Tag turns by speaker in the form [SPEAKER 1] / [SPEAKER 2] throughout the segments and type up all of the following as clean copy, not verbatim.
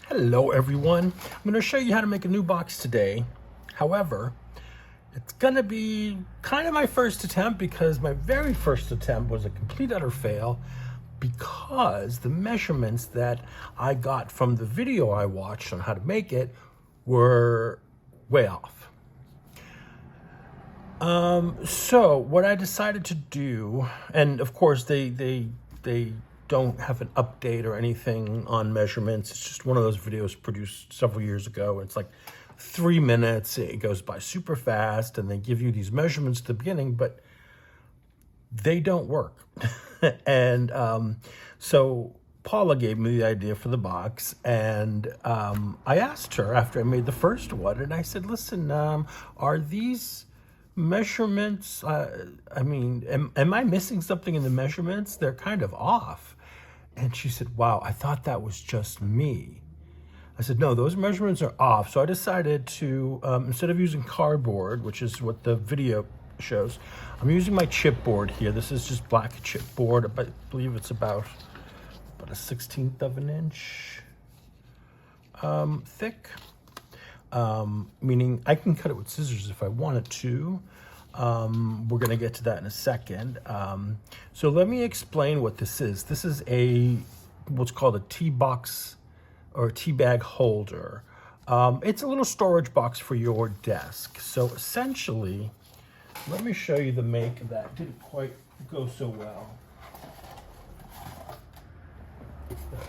[SPEAKER 1] Hello everyone, I'm going to show you how to make a new box today. However, it's going to be kind of my first attempt because my very first attempt was a complete utter fail because the measurements that I got from the video I watched on how to make it were way off. So what I decided to do, and of course they don't have an update or anything on measurements. It's just one of those videos produced several years ago. It's like 3 minutes. It goes by super fast and they give you these measurements at the beginning, but they don't work. And so Paula gave me the idea for the box, and I asked her after I made the first one, and I said, listen, are these measurements, am I missing something in the measurements? They're kind of off. And she said, wow, I thought that was just me. I said, no, those measurements are off. So I decided to, instead of using cardboard, which is what the video shows, I'm using my chipboard here. This is just black chipboard. I believe it's about a 1/16 of an inch thick. Meaning I can cut it with scissors if I wanted to. We're going to get to that in a second. So let me explain what this is. This is what's called a tea box or a tea bag holder. It's a little storage box for your desk. So essentially, let me show you the make of that. Didn't quite go so well.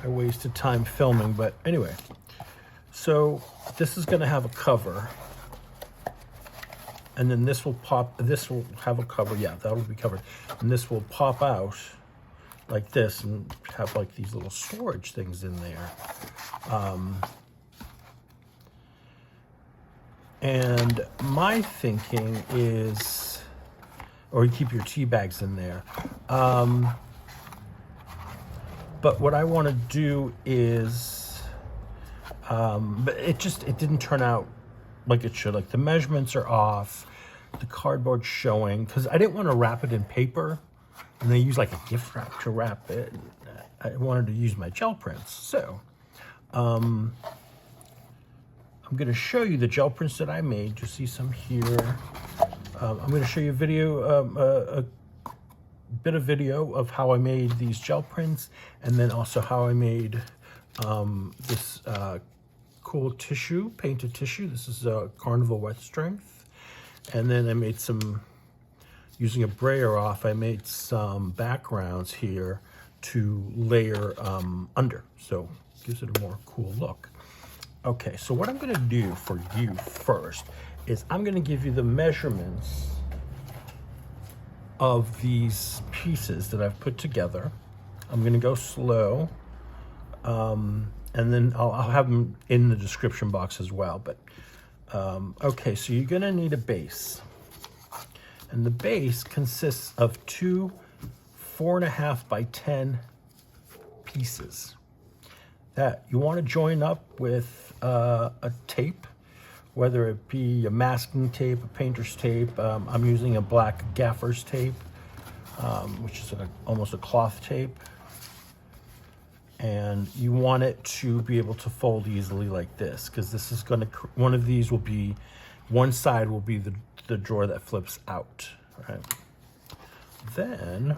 [SPEAKER 1] I wasted time filming, but anyway. So this is going to have a cover. And then this will have a cover. Yeah, that will be covered. And this will pop out like this and have like these little storage things in there. And my thinking is, or you keep your tea bags in there. But what I want to do is, but it didn't turn out like it should. Like the measurements are off, the cardboard's showing, because I didn't want to wrap it in paper and they use like a gift wrap to wrap it. I wanted to use my gel prints. So I'm going to show you the gel prints that I made. You see some here. I'm going to show you a bit of video of how I made these gel prints, and then also how I made this cool tissue, painted tissue. This is a Carnival Wet Strength. And then I made some, using a brayer off, I made some backgrounds here to layer under. So it gives it a more cool look. Okay, so what I'm gonna do for you first is I'm gonna give you the measurements of these pieces that I've put together. I'm gonna go slow. And then I'll have them in the description box as well. But okay, so you're gonna need a base. And the base consists of two 4.5 by 10 pieces that you wanna join up with a tape, whether it be a masking tape, a painter's tape. I'm using a black gaffer's tape, which is almost a cloth tape. And you want it to be able to fold easily like this, because this is going to, one of these will be, one side will be the drawer that flips out, right? Then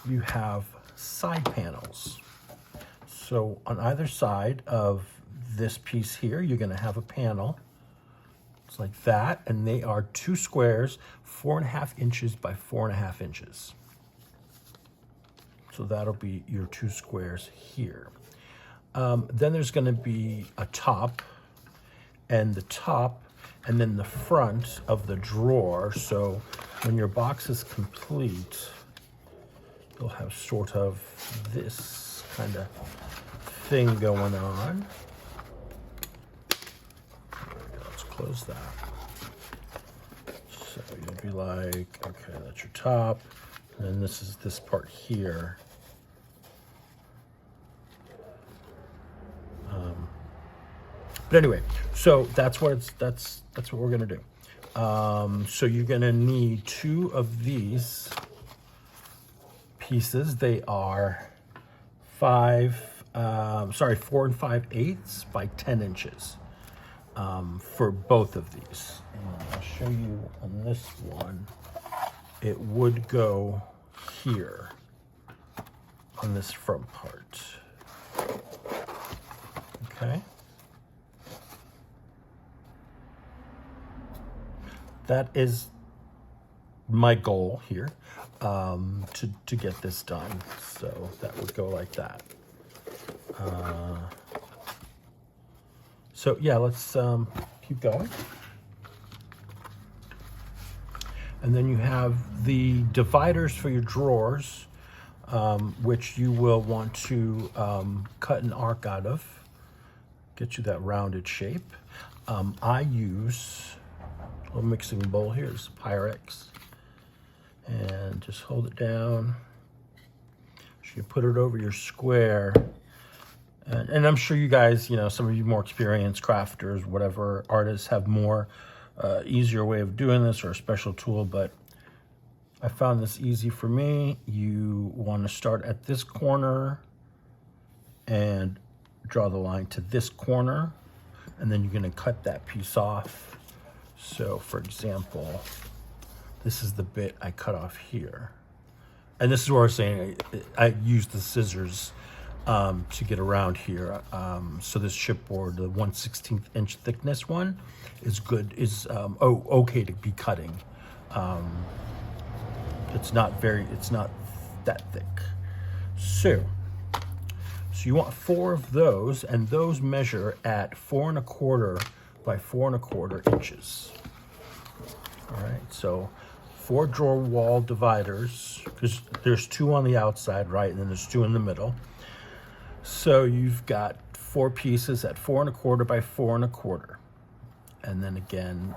[SPEAKER 1] you have side panels. So on either side of this piece here, you're going to have a panel. It's like that, and they are 2 squares, 4.5 inches by 4.5 inches. So that'll be your 2 squares here. Then there's going to be a top, and the top, and then the front of the drawer. So when your box is complete, you'll have sort of this kind of thing going on. Let's close that. So you'll be like, okay, that's your top, and then this is this part here. But anyway, so that's what we're gonna do. So you're gonna need 2 of these pieces. They are 4 5/8 by 10 inches for both of these. And I'll show you on this one. It would go here on this front part. Okay. That is my goal here, to get this done. So that would go like that. So yeah, let's keep going. And then you have the dividers for your drawers, which you will want to cut an arc out of, get you that rounded shape. I use a little mixing bowl here. This is Pyrex. And just hold it down. So you put it over your square. And I'm sure you guys, some of you more experienced crafters, whatever, artists have more easier way of doing this or a special tool, but I found this easy for me. You want to start at this corner and draw the line to this corner, and then you're going to cut that piece off. So for example, this is the bit I cut off here. And this is where I was saying I used the scissors to get around here. So this chipboard, the 1/16 inch thickness one, is good. Okay to be cutting. It's not that thick. So you want 4 of those, and those measure at 4 1/4 by 4 1/4 inches. All right, so 4 drawer wall dividers, because there's 2 on the outside, right, and then there's 2 in the middle. So you've got 4 pieces at 4 1/4 by 4 1/4, and then again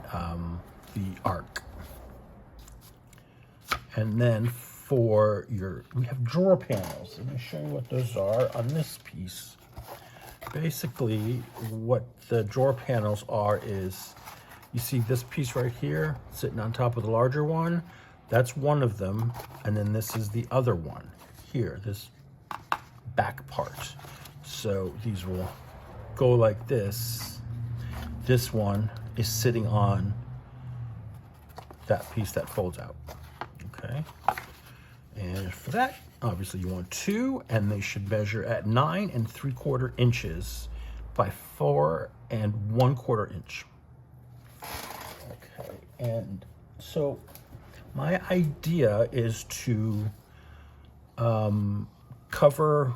[SPEAKER 1] the arc. And then for we have drawer panels. Let me show you what those are on this piece. Basically, what the drawer panels are is, you see this piece right here sitting on top of the larger one? That's one of them, and then this is the other one here, this back part. So these will go like this. This one is sitting on that piece that folds out. Okay. And for that, obviously you want 2, and they should measure at 9 3/4 inches by 4 1/4 inch. Okay, and so my idea is to cover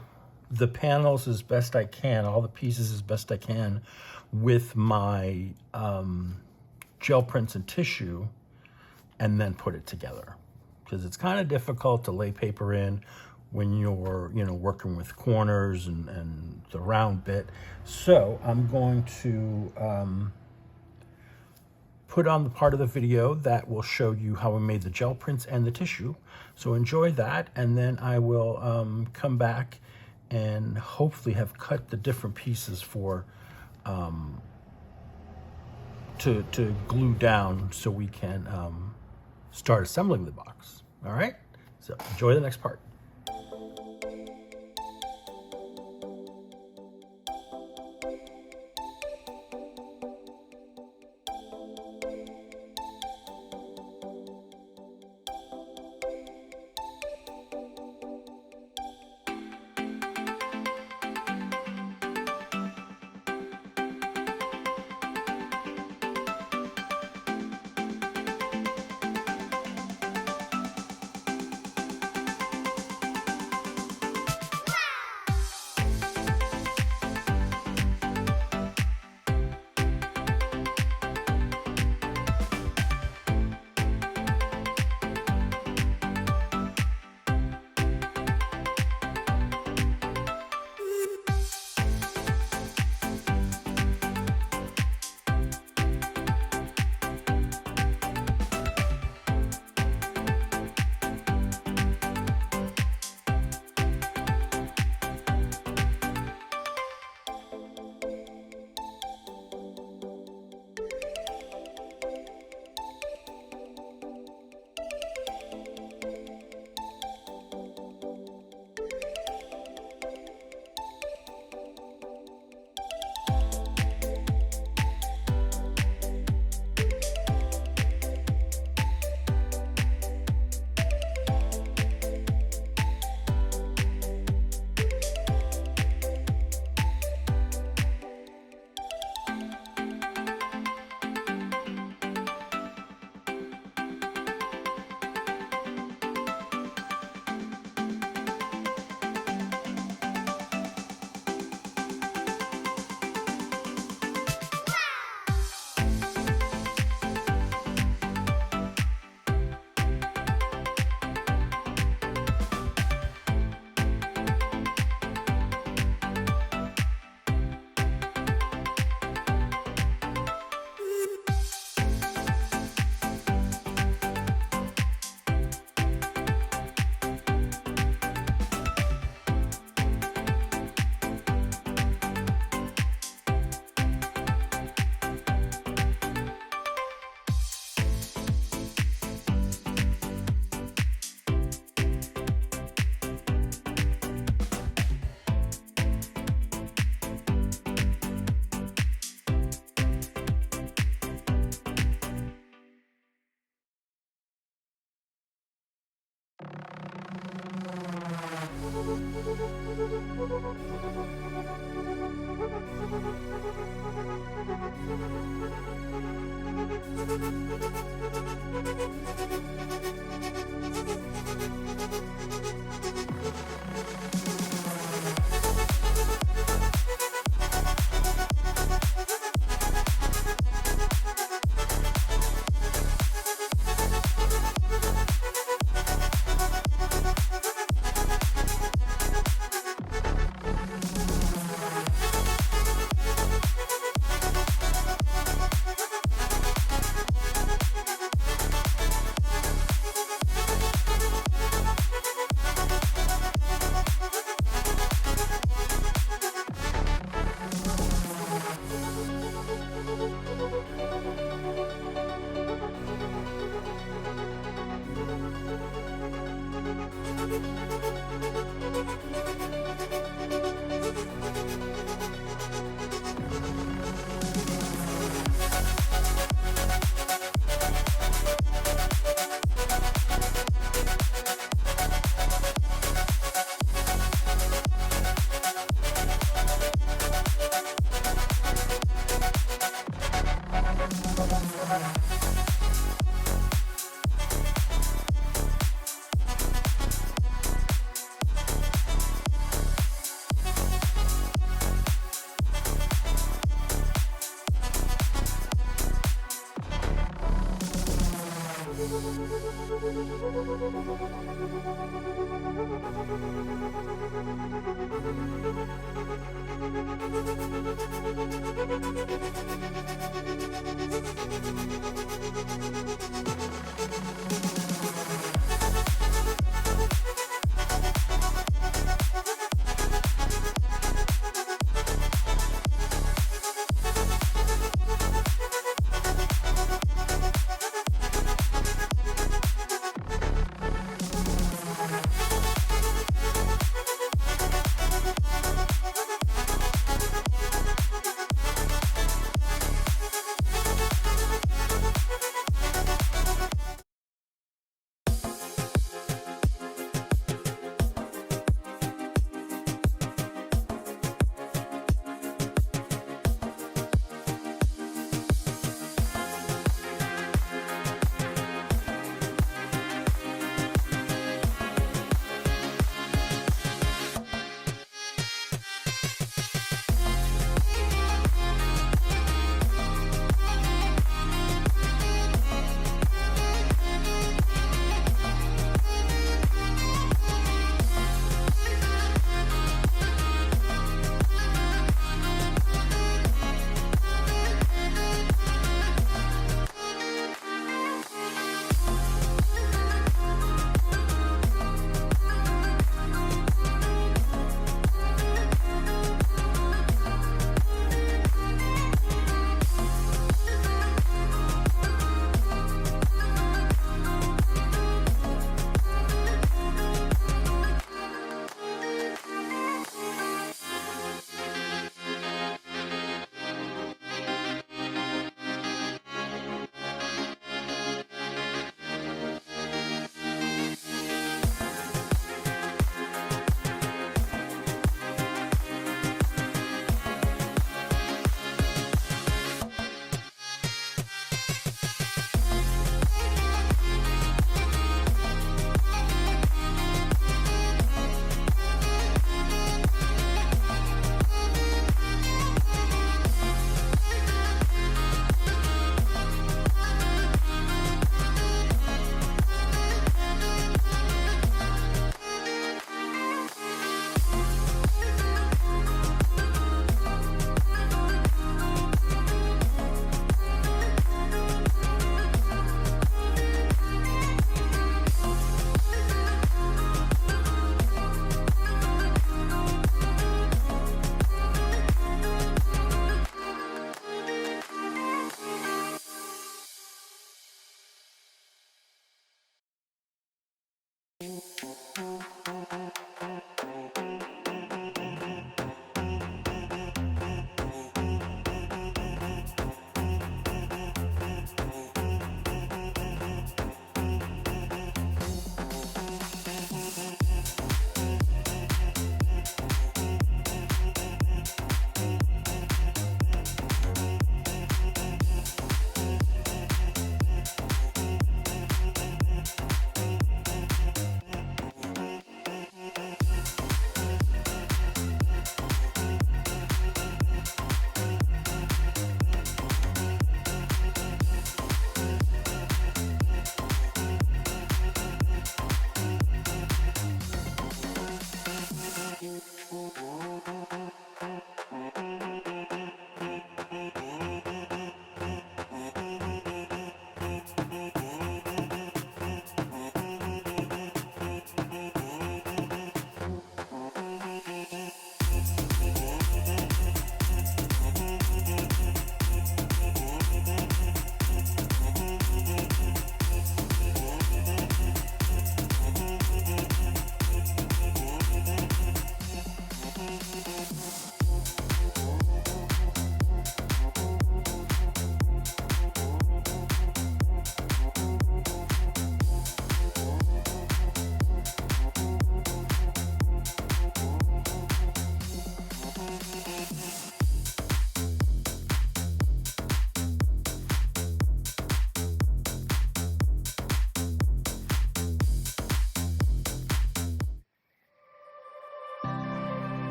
[SPEAKER 1] the panels as best I can, all the pieces as best I can, with my gel prints and tissue, and then put it together. Because it's kind of difficult to lay paper in when you're, working with corners and the round bit. So I'm going to put on the part of the video that will show you how I made the gel prints and the tissue. So enjoy that, and then I will come back and hopefully have cut the different pieces for to glue down so we can start assembling the box. All right, so enjoy the next part.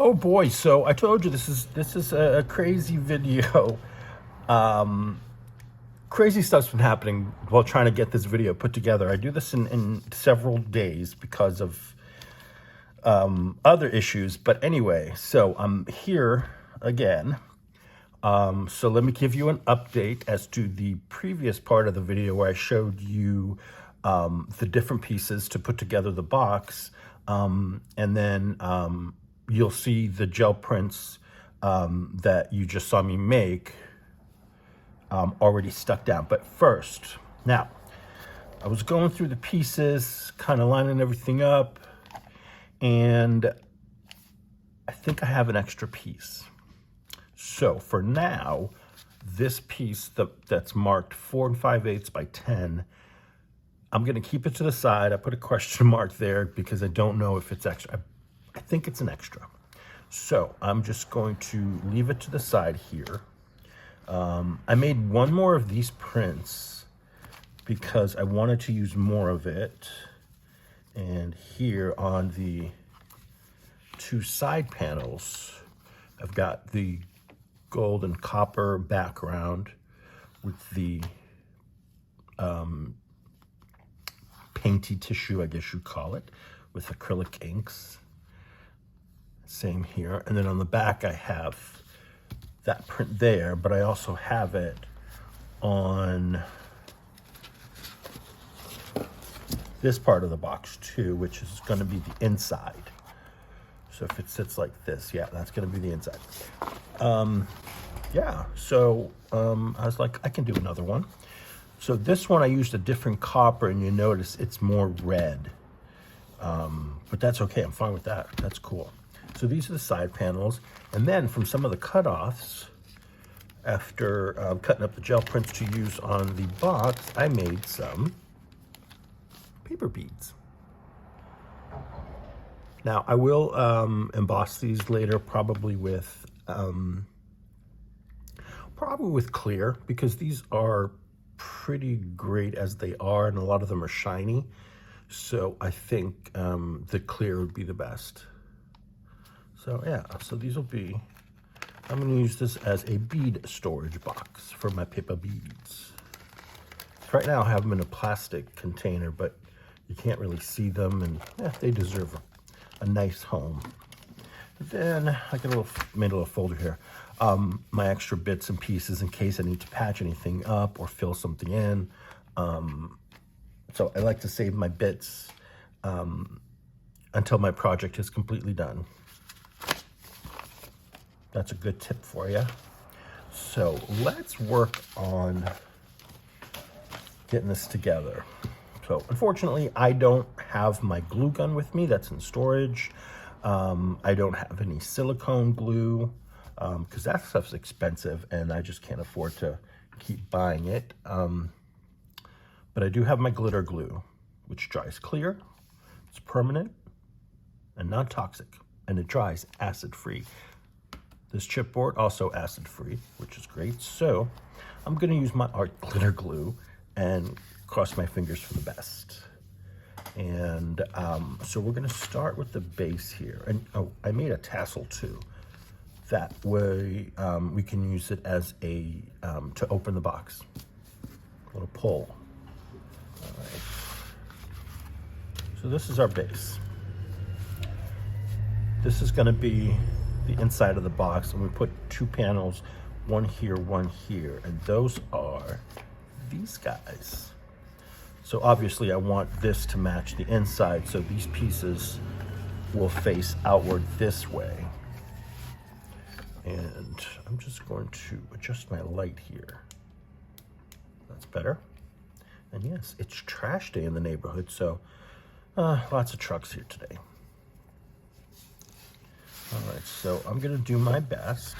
[SPEAKER 1] Oh boy, so I told you this is a crazy video. Crazy stuff's been happening while trying to get this video put together. I do this in several days because of other issues. But anyway, so I'm here again. So let me give you an update as to the previous part of the video where I showed you the different pieces to put together the box. And then you'll see the gel prints that you just saw me make already stuck down. But first, now, I was going through the pieces, kind of lining everything up, and I think I have an extra piece. So for now, this piece that's marked 4 5/8 by 10, I'm going to keep it to the side. I put a question mark there because I don't know if it's extra. I think it's an extra. So I'm just going to leave it to the side here. I made one more of these prints because I wanted to use more of it. And here on the 2 side panels, I've got the gold and copper background with the painty tissue, I guess you'd call it, with acrylic inks. Same here. And then on the back, I have that print there, but I also have it on this part of the box too, which is going to be the inside. So if it sits like this, yeah, that's going to be the inside. Yeah, so I was like, I can do another one. So this one I used a different copper, and you notice it's more red. But that's okay, I'm fine with that. That's cool. So these are the side panels. And then from some of the cutoffs, after cutting up the gel prints to use on the box, I made some paper beads. Now I will emboss these later, probably with clear, because these are pretty great as they are, and a lot of them are shiny. So I think the clear would be the best. So yeah, so these will be, I'm going to use this as a bead storage box for my paper beads. So right now I have them in a plastic container, but you can't really see them, and they deserve a nice home. Then I got made a little folder here. My extra bits and pieces in case I need to patch anything up or fill something in. So I like to save my bits until my project is completely done. That's a good tip for you. So let's work on getting this together. So unfortunately, I don't have my glue gun with me. That's in storage. I don't have any silicone glue because that stuff's expensive and I just can't afford to keep buying it. But I do have my glitter glue, which dries clear, it's permanent and non-toxic, and it dries acid-free. This chipboard also acid-free, which is great. So I'm gonna use my art glitter glue and cross my fingers for the best. And so we're gonna start with the base here. And oh, I made a tassel too. That way we can use it as a, to open the box. A little pull. All right. So this is our base. This is gonna be the inside of the box, and we put 2 panels, one here, and those are these guys. So obviously I want this to match the inside, so these pieces will face outward this way. And I'm just going to adjust my light here. That's better. And yes, it's trash day in the neighborhood, so lots of trucks here today. All right, so I'm gonna do my best.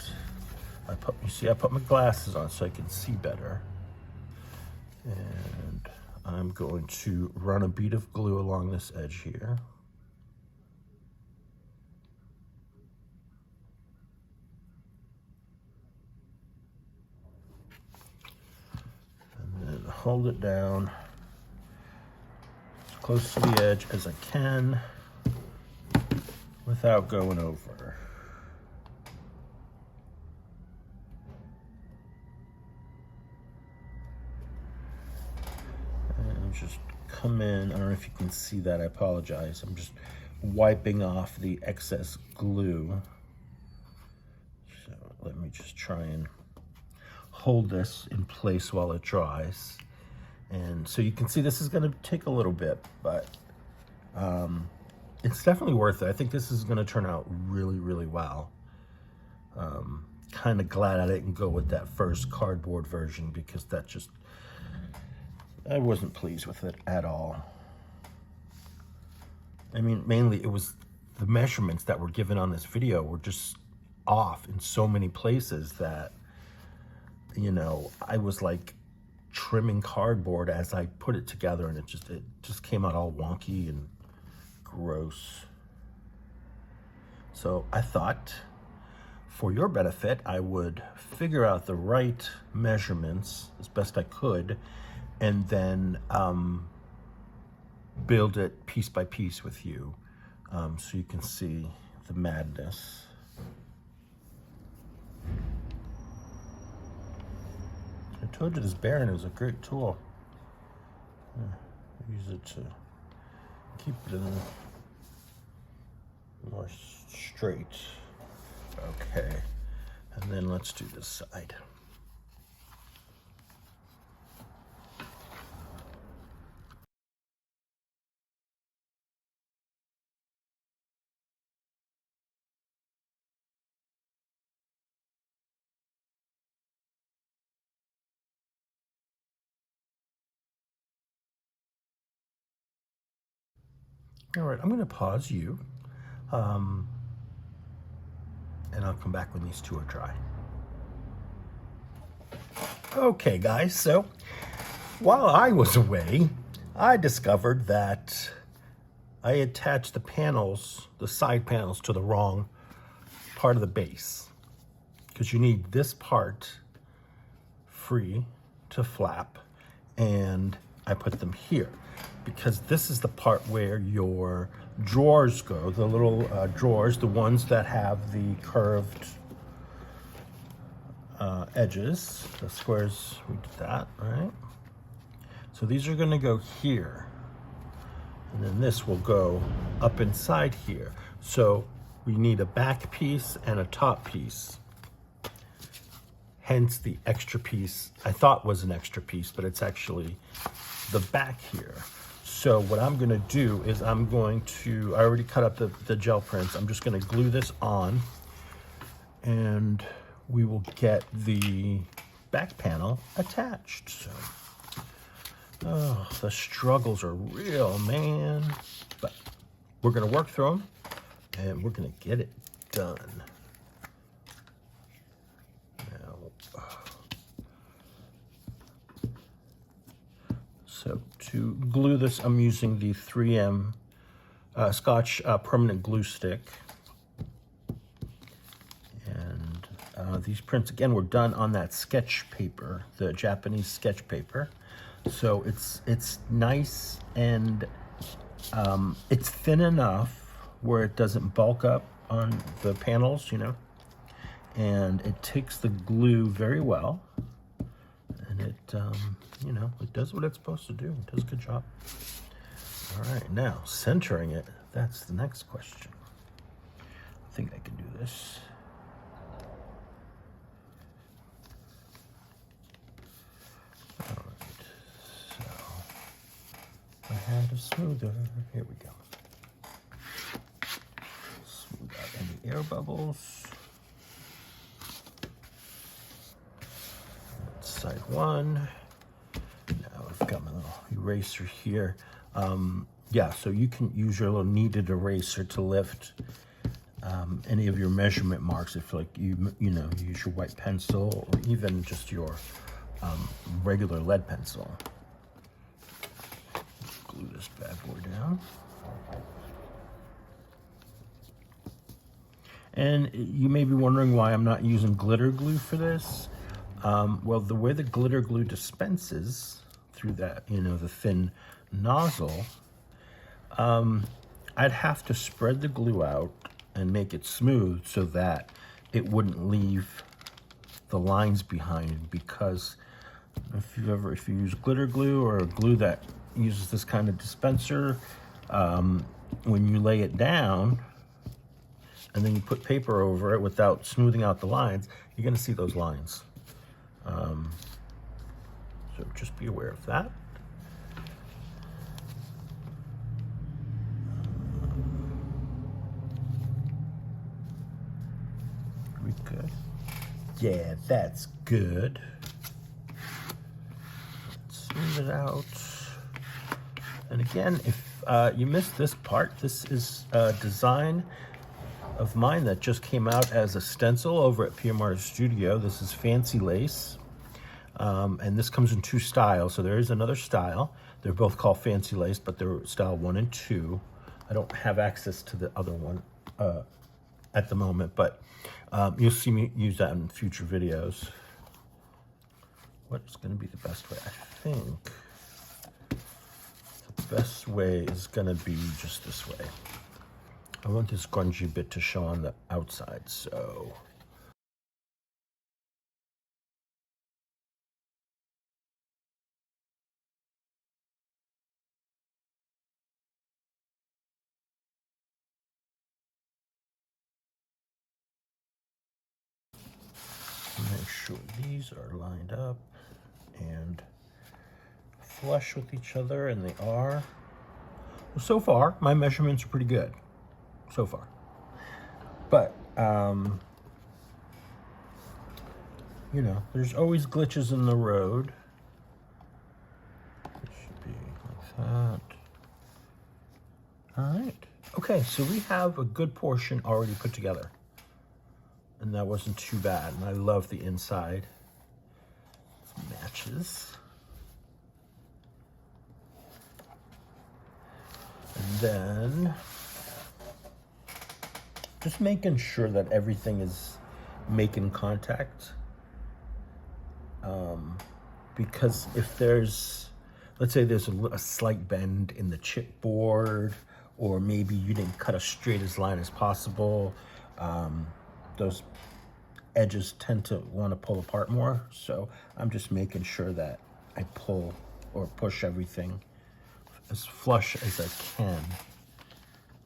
[SPEAKER 1] You see, I put my glasses on so I can see better. And I'm going to run a bead of glue along this edge here. And then hold it down as close to the edge as I can without going over. just come in. I don't know if you can see that. I apologize. I'm just wiping off the excess glue. So let me just try and hold this in place while it dries. And so you can see this is going to take a little bit, but it's definitely worth it. I think this is going to turn out really, really well. Kind of glad I didn't go with that first cardboard version, because that just, I wasn't pleased with it at all. I mean, mainly it was the measurements that were given on this video were just off in so many places that, you know, I was like trimming cardboard as I put it together, and it just came out all wonky and gross. So I thought, for your benefit, I would figure out the right measurements as best I could, and then build it piece by piece with you, so you can see the madness. I told you this bearing is a great tool. I use it to keep it in more straight. Okay, and then let's do this side. All right, I'm going to pause you, and I'll come back when these two are dry. Okay, guys, so while I was away, I discovered that I attached the panels, the side panels, to the wrong part of the base, because you need this part free to flap, and I put them here because this is the part where your drawers go, the little drawers, the ones that have the curved edges, the squares. We did that, right? So these are going to go here, and then this will go up inside here. So we need a back piece and a top piece. Hence the extra piece I thought was an extra piece, but it's actually the back here. So what I'm gonna do is I already cut up the gel prints. I'm just gonna glue this on, and we will get the back panel attached. So, oh, the struggles are real, man. But we're gonna work through them, and we're gonna get it done. So to glue this, I'm using the 3M Scotch permanent glue stick. And these prints, again, were done on that sketch paper, the Japanese sketch paper. So it's nice, and it's thin enough where it doesn't bulk up on the panels, you know, and it takes the glue very well. And it, you know, it does what it's supposed to do. It does a good job. All right, now centering it, that's the next question. I think I can do this. All right, so I had a smoother. Here we go. Smooth out any air bubbles. Side one. Now I've got my little eraser here. Yeah, so you can use your little kneaded eraser to lift any of your measurement marks. If like you use your white pencil, or even just your regular lead pencil. Glue this bad boy down. And you may be wondering why I'm not using glitter glue for this. Well, the way the glitter glue dispenses through that, you know, the thin nozzle, I'd have to spread the glue out and make it smooth so that it wouldn't leave the lines behind, because If you use glitter glue or a glue that uses this kind of dispenser, when you lay it down and then you put paper over it without smoothing out the lines, you're going to see those lines. So just be aware of that. We good? Yeah, that's good. Smooth it out. And again, if you missed this part, this is a design of mine that just came out as a stencil over at Pierre Martyr Studio. This is Fancy Lace. And this comes in 2 styles. So there is another style. They're both called Fancy Lace, but they're style 1 and 2. I don't have access to the other one at the moment, but you'll see me use that in future videos. What's going to be the best way? I think the best way is going to be just this way. I want this grungy bit to show on the outside, so. Make sure these are lined up and flush with each other, and they are. Well, so far, my measurements are pretty good. So far. But, you know, there's always glitches in the road. It should be like that. All right. Okay, so we have a good portion already put together. And that wasn't too bad. And I love the inside. It matches. And then just making sure that everything is making contact. Because if there's, let's say there's a slight bend in the chipboard, or maybe you didn't cut a straight as line as possible, those edges tend to want to pull apart more. So I'm just making sure that I pull or push everything as flush as I can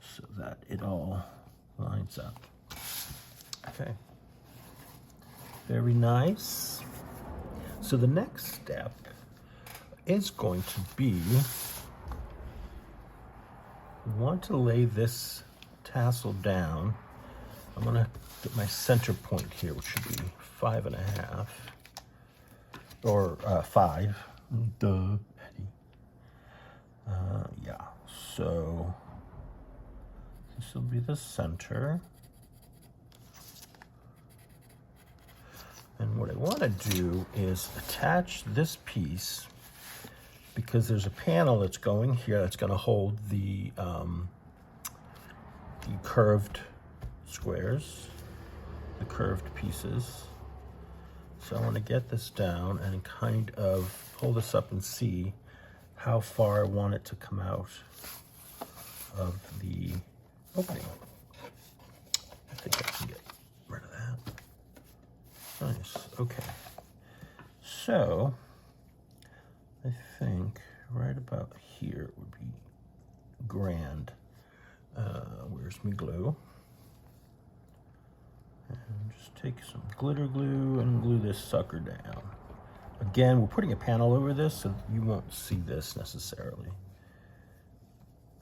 [SPEAKER 1] so that it all lines up. Okay. Very nice. So the next step is going to be, we want to lay this tassel down. I'm gonna get my center point here, which should be 5.5 or 5. Duh, petty. Yeah, so this will be the center. And what I want to do is attach this piece, because there's a panel that's going here that's going to hold the curved squares, the curved pieces. So I want to get this down and kind of pull this up and see how far I want it to come out of the opening. I think I can get rid of that. Nice, okay. So I think right about here would be grand. Where's my glue? And just take some glitter glue and glue this sucker down. Again, we're putting a panel over this, so you won't see this necessarily.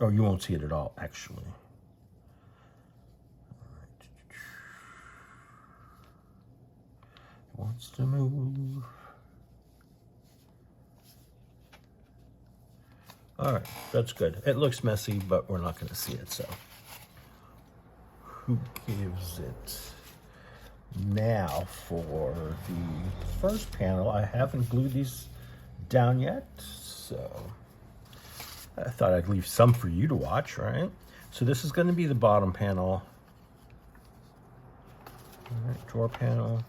[SPEAKER 1] Or you won't see it at all, actually. It wants to move. All right, that's good. It looks messy, but we're not going to see it, so who gives it? Now for the first panel, I haven't glued these down yet, so I thought I'd leave some for you to watch, right? So this is going to be the bottom panel. All right, drawer panel.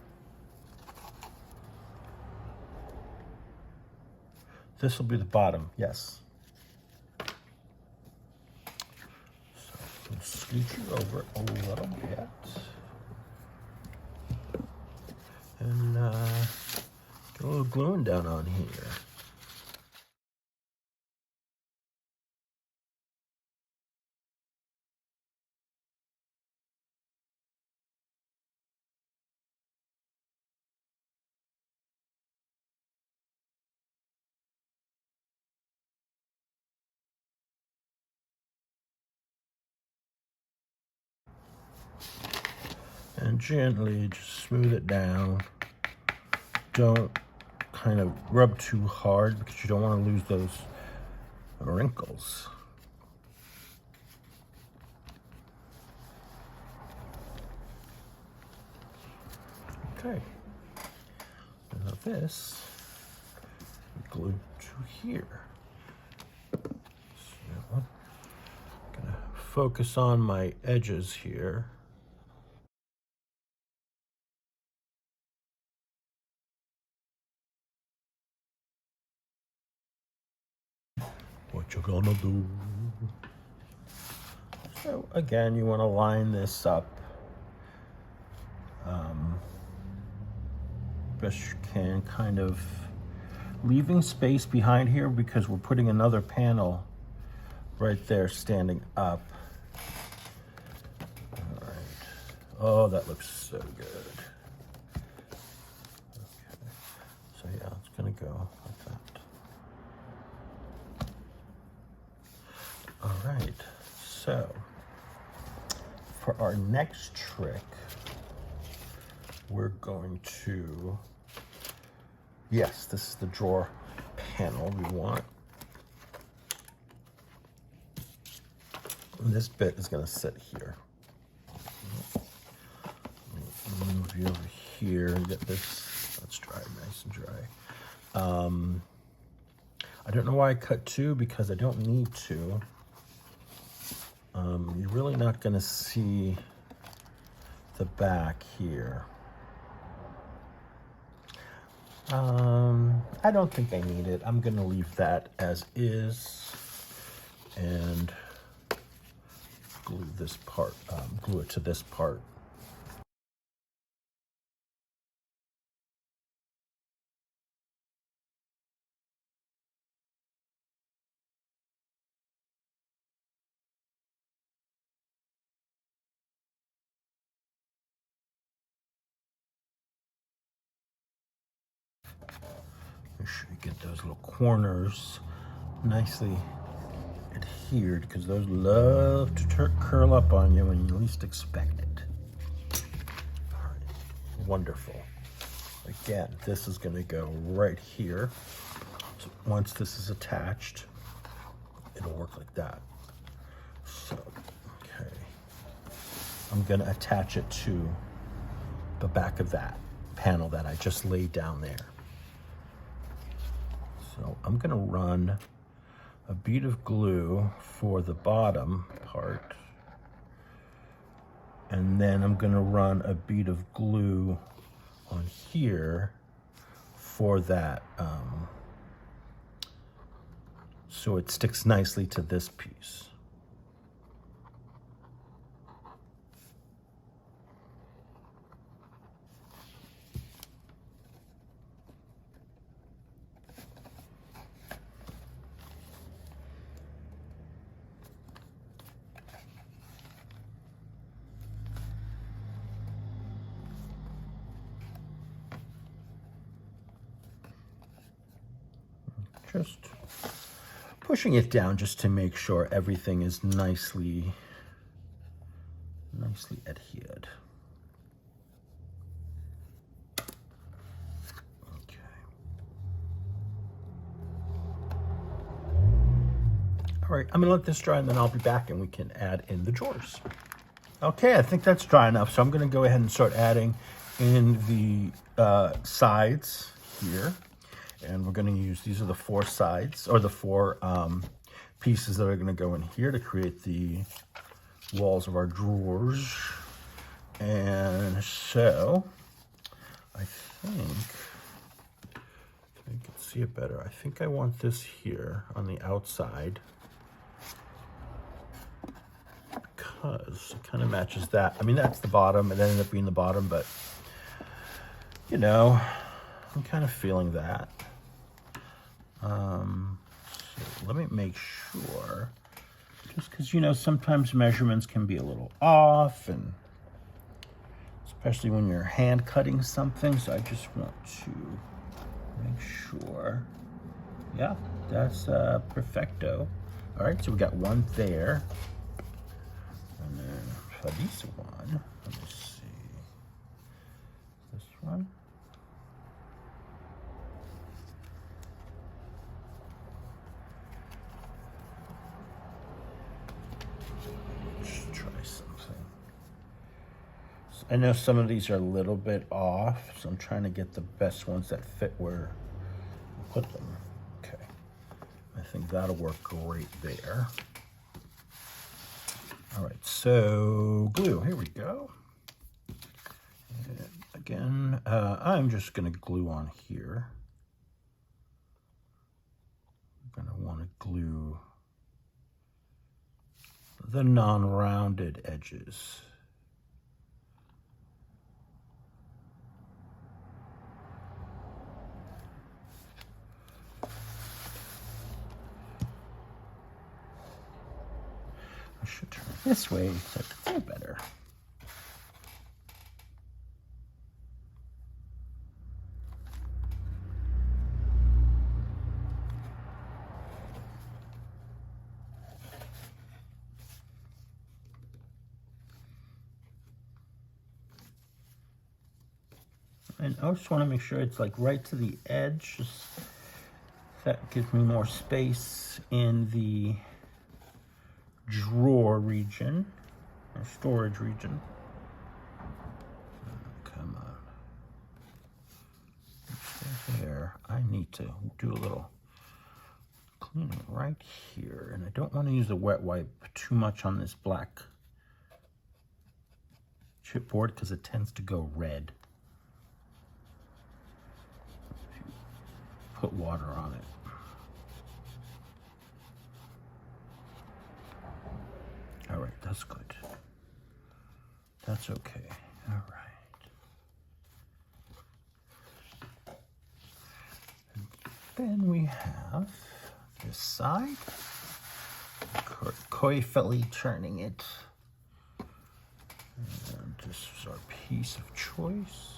[SPEAKER 1] This will be the bottom, yes. So scooch you over a little bit. And get a a little gluing down on here. And gently just smooth it down. Don't kind of rub too hard because you don't want to lose those wrinkles. Okay. Now this we glue to here. So I'm gonna focus on my edges here. What you gonna do? So again, you want to line this up best you can, kind of leaving space behind here because we're putting another panel right there standing up. All right. Oh, that looks so good. Okay. So yeah, it's gonna go like that. All right. So for our next trick, we're going to, yes, this is the drawer panel we want. And this bit is going to sit here. Let me move you over here and get this. Let's dry nice and dry. I don't know why I cut two because I don't need to. You're really not going to see the back here. I don't think I need it. I'm gonna leave that as is and glue this part, glue it to this part. Make sure you get those little corners nicely adhered because those love to curl up on you when you least expect it. All right, wonderful. Again, this is going to go right here. So once this is attached, it'll work like that. So, okay. I'm going to attach it to the back of that panel that I just laid down there. So I'm going to run a bead of glue for the bottom part, and then I'm going to run a bead of glue on here for that, so it sticks nicely to this piece. Just pushing it down just to make sure everything is nicely adhered. Okay. All right, I'm gonna let this dry and then I'll be back and we can add in the drawers. Okay, I think that's dry enough, so I'm gonna go ahead and start adding in the sides here. And we're going to use, these are the four sides, or the four pieces that are going to go in here to create the walls of our drawers. And so, I think, you can see it better. I think I want this here on the outside because it kind of matches that. I mean, that's the bottom. It ended up being the bottom, but, you know, I'm kind of feeling that. So let me make sure, just because, you know, sometimes measurements can be a little off, and especially when you're hand cutting something. So I just want to make sure. Yeah, that's perfecto. All right, so we got one there. And then for this one, let me see. This one. Let's try something. So I know some of these are a little bit off, so I'm trying to get the best ones that fit where I put them. Okay, I think that'll work great there. All right, so glue, here we go. And again, I'm just gonna glue on here. I'm gonna wanna glue the non-rounded edges. I should turn it this way so I can feel better. And I just want to make sure it's like right to the edge. Just, that gives me more space in the drawer region, or storage region. Come on. There. I need to do a little cleaning right here. And I don't want to use the wet wipe too much on this black chipboard because it tends to go red. Put water on it. All right, that's good. That's okay. All right. And then we have this side. Carefully turning it. And this is our piece of choice.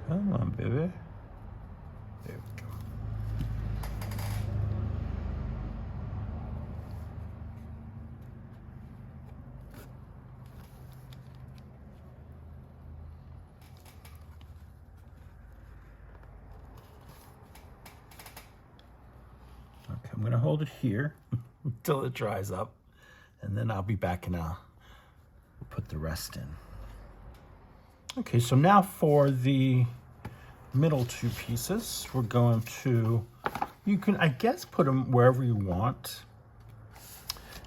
[SPEAKER 1] Come on, baby. There we go. Okay, I'm gonna hold it here until it dries up, and then I'll be back and I'll put the rest in. Okay, so now for the middle two pieces, we're going to, you can, I guess, put them wherever you want.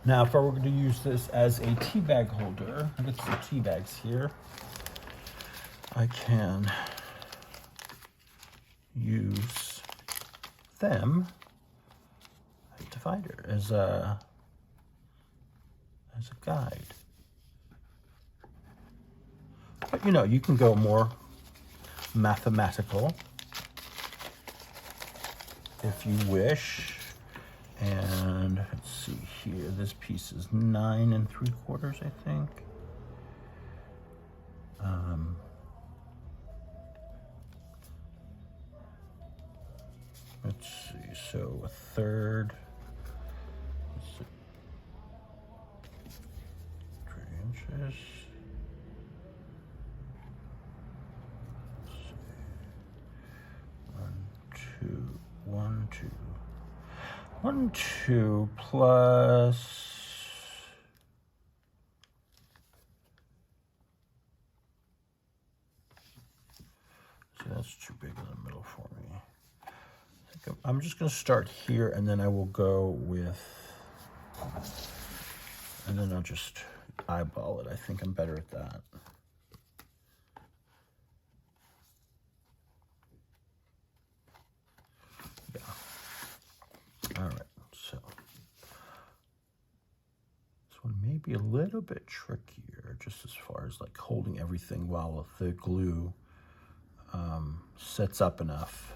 [SPEAKER 1] Now, if I were going to use this as a tea bag holder, I got some tea bags here, I can use them as a divider, as a guide. But you know, you can go more mathematical if you wish. And let's see here, this piece is 9 3/4, I think. Let's see, so 1/3. 3 inches. One, two plus. See, that's too big in the middle for me. I think I'm just going to start here, and then I will go with, and then I'll just eyeball it. I think I'm better at that. Yeah. All right, so this one may be a little bit trickier, just as far as like holding everything while the glue sets up enough.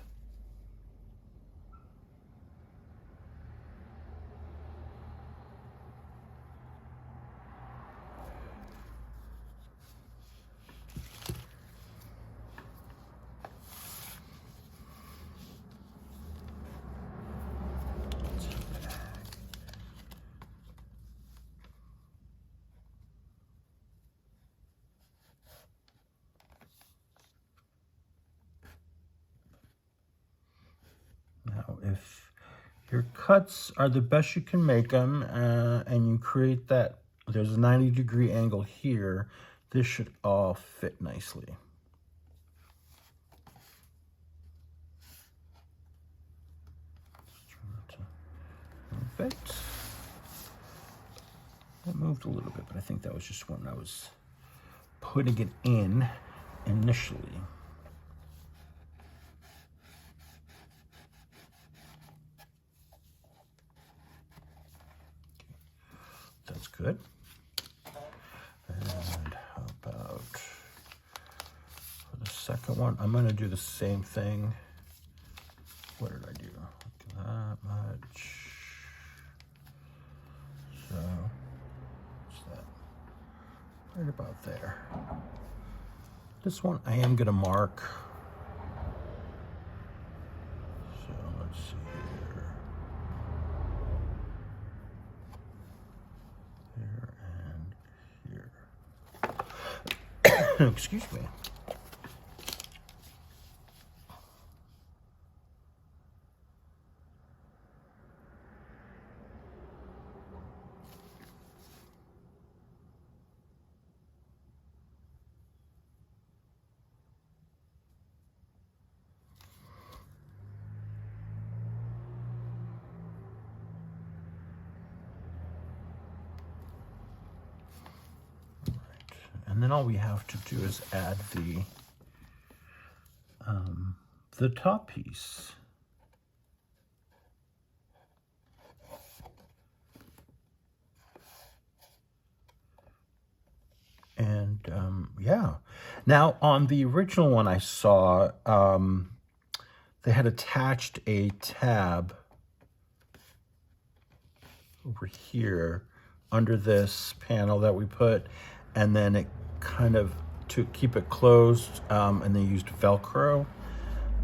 [SPEAKER 1] Now, if your cuts are the best you can make them, and you create that, there's a 90-degree angle here, this should all fit nicely. Just try not to move it. It moved a little bit, but I think that was just when I was putting it in initially. That's good. And how about for the second one? I'm going to do the same thing. What did I do? That much. So, what's that? Right about there. This one I am going to mark. So, let's see here. Here and here. Excuse me. And then all we have to do is add the top piece. And yeah. Now on the original one I saw, they had attached a tab over here under this panel that we put, and then it kind of, to keep it closed, and they used Velcro.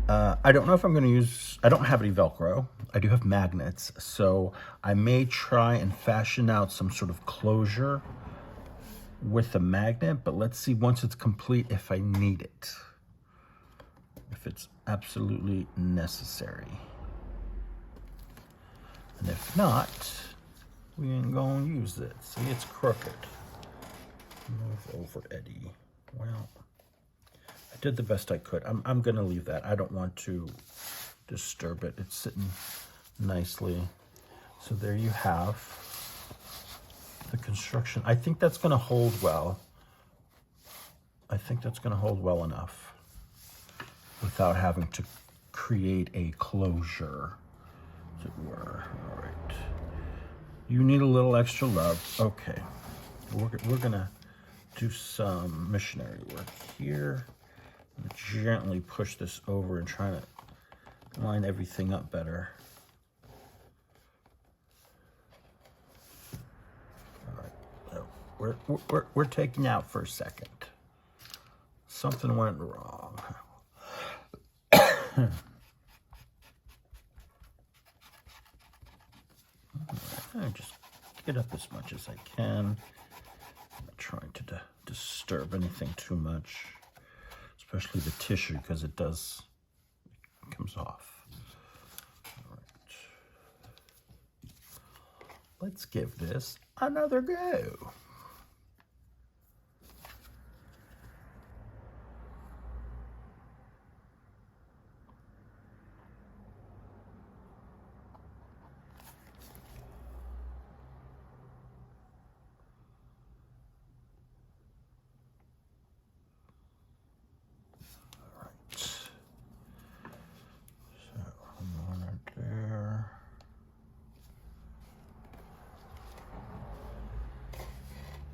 [SPEAKER 1] I don't know if I'm going to use, I don't have any Velcro. I do have magnets, so I may try and fashion out some sort of closure with a magnet, but let's see once it's complete if I need it, if it's absolutely necessary. And if not, we ain't gonna use it. See, it's crooked. Move over, Eddie. Well, I did the best I could. I'm gonna leave that. I don't want to disturb it. It's sitting nicely. So there you have the construction. I think that's gonna hold well. I think that's gonna hold well enough without having to create a closure, as it were. All right. You need a little extra love. Okay. We're gonna do some missionary work here. I'm gonna gently push this over and try to line everything up better. All right, we're taking out for a second. Something went wrong. I just get up as much as I can. I'm not trying to disturb anything too much, especially the tissue, because it comes off. All right. Let's give this another go.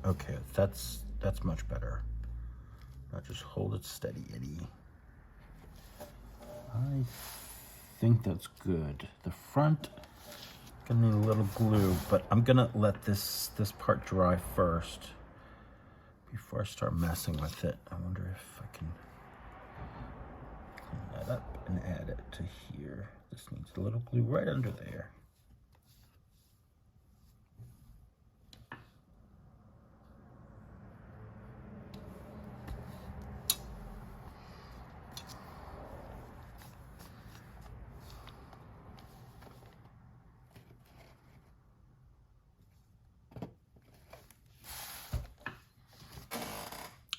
[SPEAKER 1] Okay, that's much better. Now just hold it steady, Eddie. I think that's good. The front gonna need a little glue, but I'm gonna let this part dry first before I start messing with it. I wonder if I can clean that up and add it to here. This needs a little glue right under there.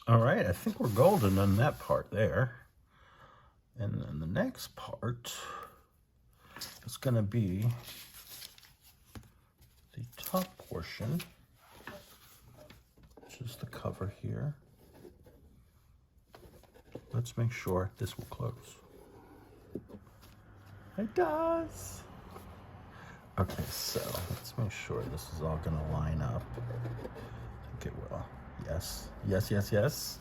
[SPEAKER 1] All right, I think we're golden on that part there. And then the next part is going to be the top portion, which is the cover here. Let's make sure this will close. It does. Okay, so let's make sure this is all going to line up. I think it will. Yes, yes, yes, yes.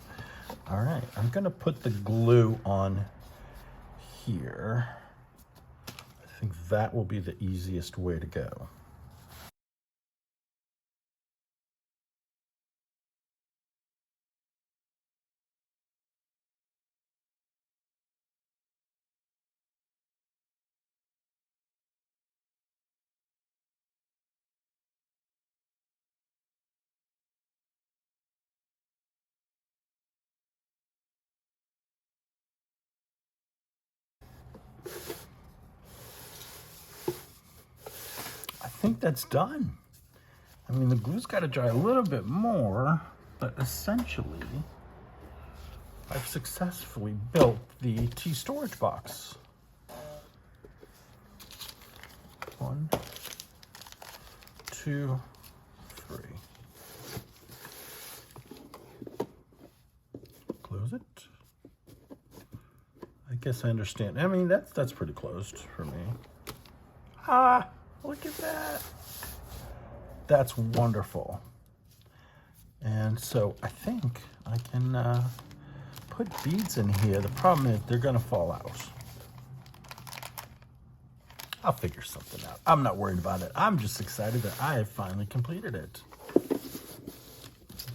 [SPEAKER 1] All right, I'm gonna put the glue on here. I think that will be the easiest way to go. I think that's done. I mean, the glue's got to dry a little bit more, but essentially, I've successfully built the tea storage box. 1, 2, 3. Close it. I guess I understand. I mean, that's pretty closed for me. Ah, look at that. That's wonderful. And so I think I can put beads in here. The problem is they're gonna fall out. I'll figure something out. I'm not worried about it. I'm just excited that I have finally completed it.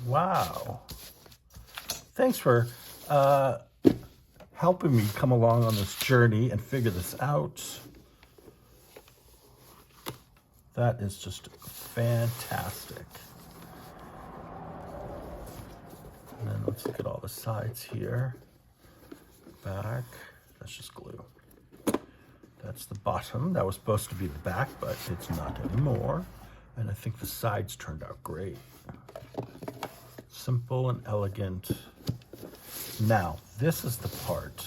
[SPEAKER 1] Wow. Thanks for helping me come along on this journey and figure this out. That is just fantastic. And then let's look at all the sides here. Back, that's just glue. That's the bottom. That was supposed to be the back, but it's not anymore. And I think the sides turned out great. Simple and elegant. Now, this is the part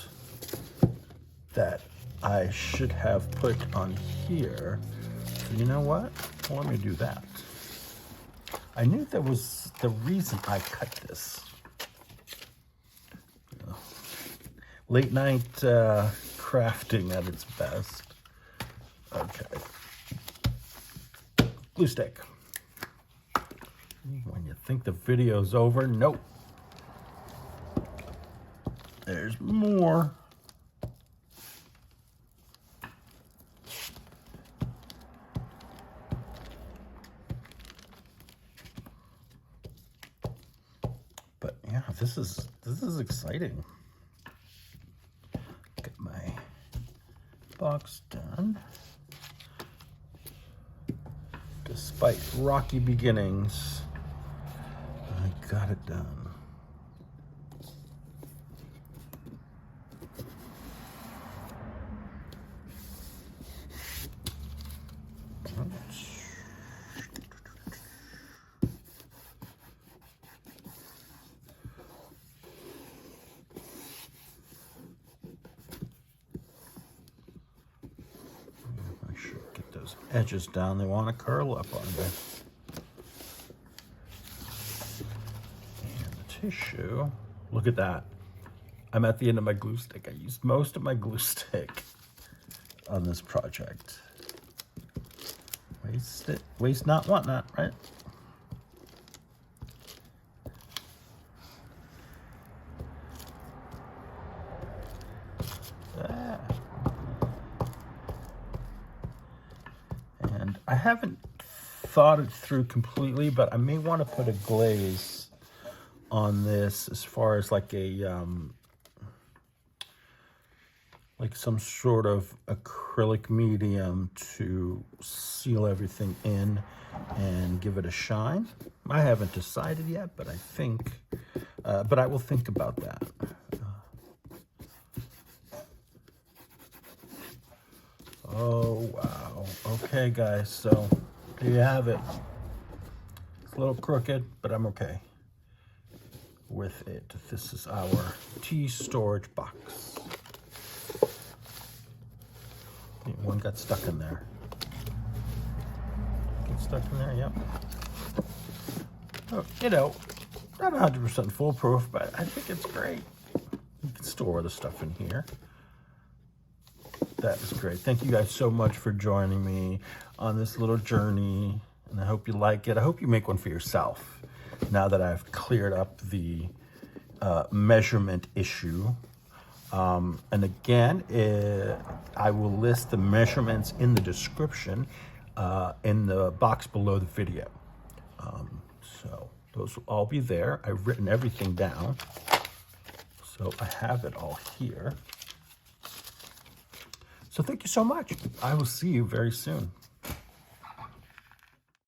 [SPEAKER 1] that I should have put on here. So you know what? Well, let me do that. I knew that was the reason I cut this. Late night crafting at its best. Okay. Glue stick. When you think the video's over, nope. There's more. But yeah, this is exciting. Get my box done. Despite rocky beginnings, I got it done. Edges down, they want to curl up on me. And the tissue, look at that. I'm at the end of my glue stick. I used most of my glue stick on this project. Waste it, waste not, want not, right? haven't thought it through completely, but I may want to put a glaze on this as far as like a like some sort of acrylic medium to seal everything in and give it a shine. I haven't decided yet, but I think, but I will think about that. Oh, wow. Okay, guys, so there you have it. It's a little crooked, but I'm okay with it. This is our tea storage box. One got stuck in there. Get stuck in there, yep. Oh, you know, not 100% foolproof, but I think it's great. You can store the stuff in here. That is great. Thank you guys so much for joining me on this little journey, and I hope you like it. I hope you make one for yourself now that I've cleared up the measurement issue. And again, I will list the measurements in the description in the box below the video. So those will all be there. I've written everything down, so I have it all here. So thank you so much. I will see you very soon.